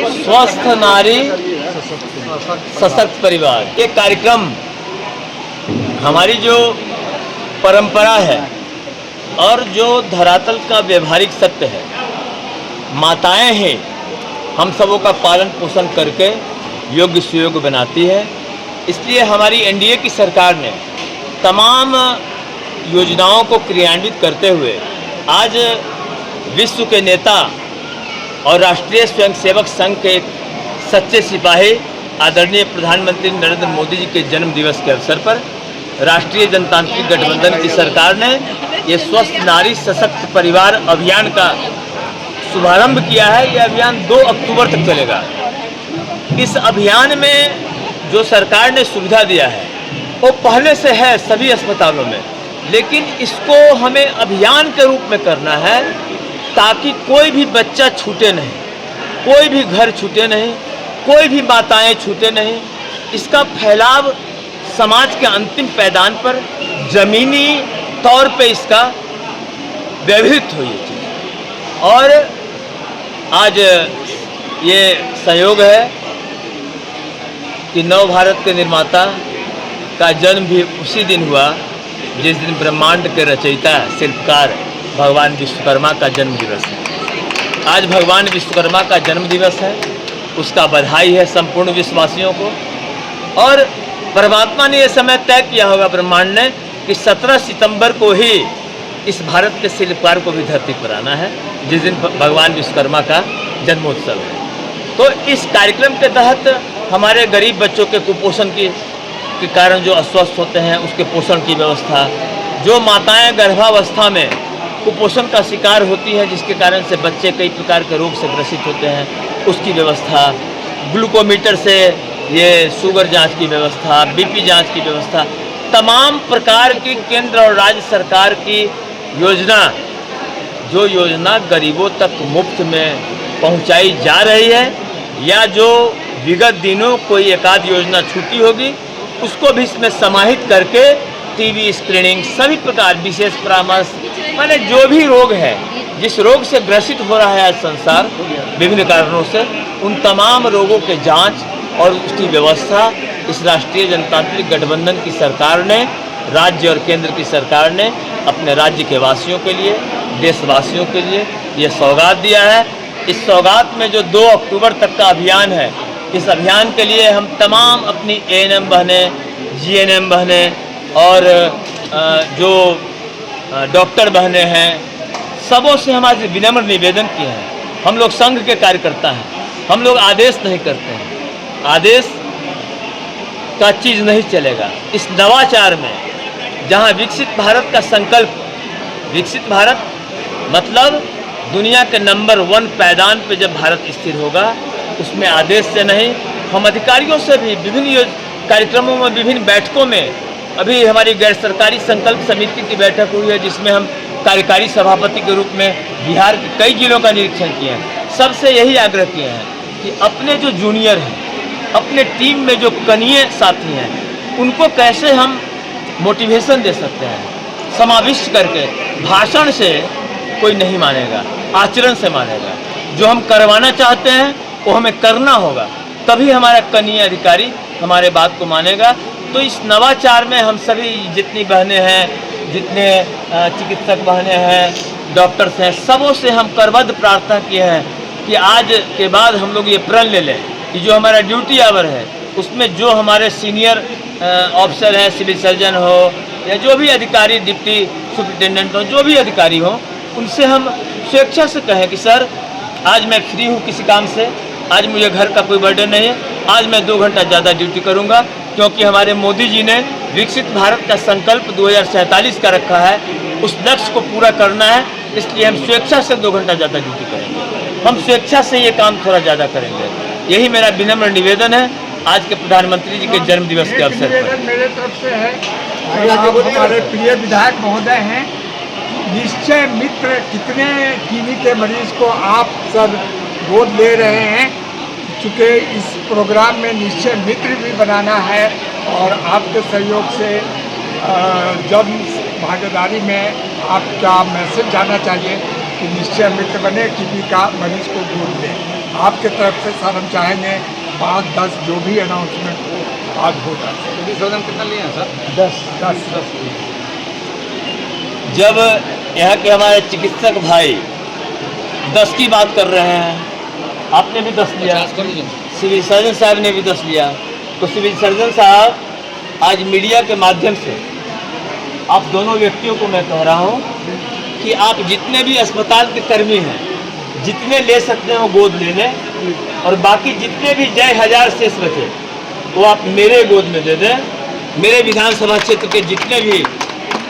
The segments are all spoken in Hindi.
स्वस्थ नारी सशक्त परिवार, ये कार्यक्रम हमारी जो परंपरा है और जो धरातल का व्यवहारिक सत्य है, माताएं हैं, हम सबों का पालन पोषण करके योग्य सुयोग्य बनाती है। इसलिए हमारी एनडीए की सरकार ने तमाम योजनाओं को क्रियान्वित करते हुए आज विश्व के नेता और राष्ट्रीय स्वयंसेवक संघ के एक सच्चे सिपाही आदरणीय प्रधानमंत्री नरेंद्र मोदी जी के जन्म दिवस के अवसर पर राष्ट्रीय जनतांत्रिक गठबंधन की सरकार ने ये स्वस्थ नारी सशक्त परिवार अभियान का शुभारंभ किया है। ये अभियान 2 अक्टूबर तक चलेगा। इस अभियान में जो सरकार ने सुविधा दिया है वो पहले से है सभी अस्पतालों में, लेकिन इसको हमें अभियान के रूप में करना है ताकि कोई भी बच्चा छूटे नहीं, कोई भी घर छूटे नहीं, कोई भी माताएं छूटे नहीं। इसका फैलाव समाज के अंतिम पैदान पर जमीनी तौर पे इसका व्यवहित हो ये चीज़। और आज ये संयोग है कि नव भारत के निर्माता का जन्म भी उसी दिन हुआ जिस दिन ब्रह्मांड के रचयिता शिल्पकार भगवान विश्वकर्मा का जन्म दिवस है। आज भगवान विश्वकर्मा का जन्म दिवस है, उसका बधाई है संपूर्ण विश्ववासियों को। और परमात्मा ने यह समय तय किया होगा ब्रह्मांड ने कि 17 सितंबर को ही इस भारत के शिल्पकार को भी धरती पर आना है, जिस दिन भगवान विश्वकर्मा का जन्मोत्सव है। तो इस कार्यक्रम के तहत हमारे गरीब बच्चों के कुपोषण के कारण जो अस्वस्थ होते हैं उसके पोषण की व्यवस्था, जो माताएं गर्भावस्था में कुपोषण का शिकार होती हैं जिसके कारण से बच्चे कई प्रकार के रोग से ग्रसित होते हैं, उसकी व्यवस्था, ग्लूकोमीटर से ये शुगर जांच की व्यवस्था, बीपी जांच की व्यवस्था, तमाम प्रकार की केंद्र और राज्य सरकार की योजना, जो योजना गरीबों तक मुफ्त में पहुंचाई जा रही है या जो विगत दिनों कोई एकाध योजना छूटी होगी उसको भी इसमें समाहित करके टीबी स्क्रीनिंग, सभी प्रकार विशेष परामर्श, माने जो भी रोग है, जिस रोग से ग्रसित हो रहा है आज संसार विभिन्न कारणों से, उन तमाम रोगों के जांच और उसकी व्यवस्था इस राष्ट्रीय जनतांत्रिक गठबंधन की सरकार ने, राज्य और केंद्र की सरकार ने अपने राज्य के वासियों के लिए, देशवासियों के लिए ये सौगात दिया है। इस सौगात में जो 2 अक्टूबर तक का अभियान है, इस अभियान के लिए हम तमाम अपनी एएनएम बहनें, जीएनएम बहनें और जो डॉक्टर बहनें हैं, सबों से हम आज विनम्र निवेदन किए हैं। हम लोग संघ के कार्यकर्ता हैं, हम लोग आदेश नहीं करते हैं, आदेश का चीज़ नहीं चलेगा। इस नवाचार में जहाँ विकसित भारत का संकल्प, विकसित भारत मतलब दुनिया के नंबर 1 पैदान पे जब भारत स्थिर होगा, उसमें आदेश से नहीं, हम अधिकारियों से भी विभिन्न कार्यक्रमों में, विभिन्न बैठकों में, अभी हमारी गैर सरकारी संकल्प समिति की बैठक हुई है जिसमें हम कार्यकारी सभापति के रूप में बिहार के कई जिलों का निरीक्षण किए हैं। सबसे यही आग्रह किए हैं कि अपने जो जूनियर हैं, अपने टीम में जो कनीय साथी हैं, उनको कैसे हम मोटिवेशन दे सकते हैं। समाविष्ट करके भाषण से कोई नहीं मानेगा, आचरण से मानेगा। जो हम करवाना चाहते हैं वो हमें करना होगा, तभी हमारा कनीय अधिकारी हमारे बात को मानेगा। तो इस नवाचार में हम सभी जितनी बहनें हैं, जितने चिकित्सक बहनें हैं, डॉक्टर्स हैं, सबों से हम करबद्ध प्रार्थना किए हैं कि आज के बाद हम लोग ये प्रण ले लें कि जो हमारा ड्यूटी आवर है उसमें जो हमारे सीनियर ऑफिसर हैं, सिविल सर्जन हो या जो भी अधिकारी, डिप्टी सुपरिटेंडेंट हो, जो भी अधिकारी हो, उनसे हम स्वेच्छा से कहें कि सर आज मैं फ्री हूँ किसी काम से, आज मुझे घर का कोई बर्डन नहीं है, आज मैं 2 घंटा ज़्यादा ड्यूटी करूँगा, क्योंकि हमारे मोदी जी ने विकसित भारत का संकल्प 2047 का रखा है, उस लक्ष्य को पूरा करना है। इसलिए हम स्वेच्छा से 2 घंटा ज़्यादा ड्यूटी करेंगे, हम स्वेच्छा से ये काम थोड़ा ज़्यादा करेंगे। यही मेरा विनम्र निवेदन है आज के प्रधानमंत्री जी के जन्म दिवस के अवसर पर। मेरे तरफ से है, हमारे प्रिय विधायक महोदय हैं, निश्चय मित्र कितने टीबी के मरीज को आप सब गोद ले रहे हैं, चूँकि इस प्रोग्राम में निश्चय मित्र भी बनाना है और आपके सहयोग से जन भागीदारी में आपका मैसेज जाना चाहिए कि निश्चय मित्र बने, टीबी का मरीज को गोद लें। आपके तरफ से सर हम चाहेंगे 5-10 जो भी अनाउंसमेंट हो आज हो जाए। सदन कितना लिए हैं सर? 10 जब यहाँ के हमारे चिकित्सक भाई 10 की बात कर रहे हैं, आपने भी 10 लिया, 50 कर लीजिए। सिविल सर्जन साहब ने भी 10 लिया, तो सिविल सर्जन साहब आज मीडिया के माध्यम से आप दोनों व्यक्तियों को मैं कह रहा हूँ कि आप जितने भी अस्पताल के कर्मी हैं, जितने ले सकते हो गोद ले लें, और बाकी जितने भी जय हजार शेष बचे वो आप मेरे गोद में दे दें। मेरे विधानसभा क्षेत्र के जितने भी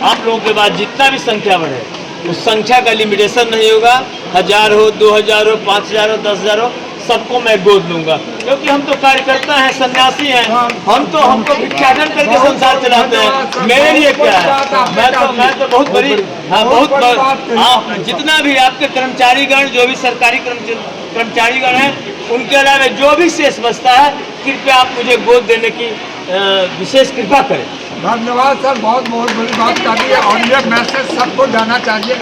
आप लोगों के बाद जितना भी संख्या बढ़े, उस संख्या का लिमिटेशन नहीं होगा, 1000 हो, 2000 हो, 5000 हो, 10,000 हो, सबको मैं गोद लूंगा, क्योंकि हम तो कार्यकर्ता हैं, सन्यासी हैं, हमको भिक्षाटन करके संसार चलाते हैं। मेरे लिए क्या है, मैं तो बहुत बड़ी, हाँ आप जितना भी आपके कर्मचारीगण, जो भी सरकारी कर्मचारीगण हैं, उनके अलावा जो भी शेष बचता है, कृपया आप मुझे गोद देने की विशेष कृपा करें। धन्यवाद सर, बहुत बड़ी बात कर दी है और ये मैसेज सबको जाना चाहिए।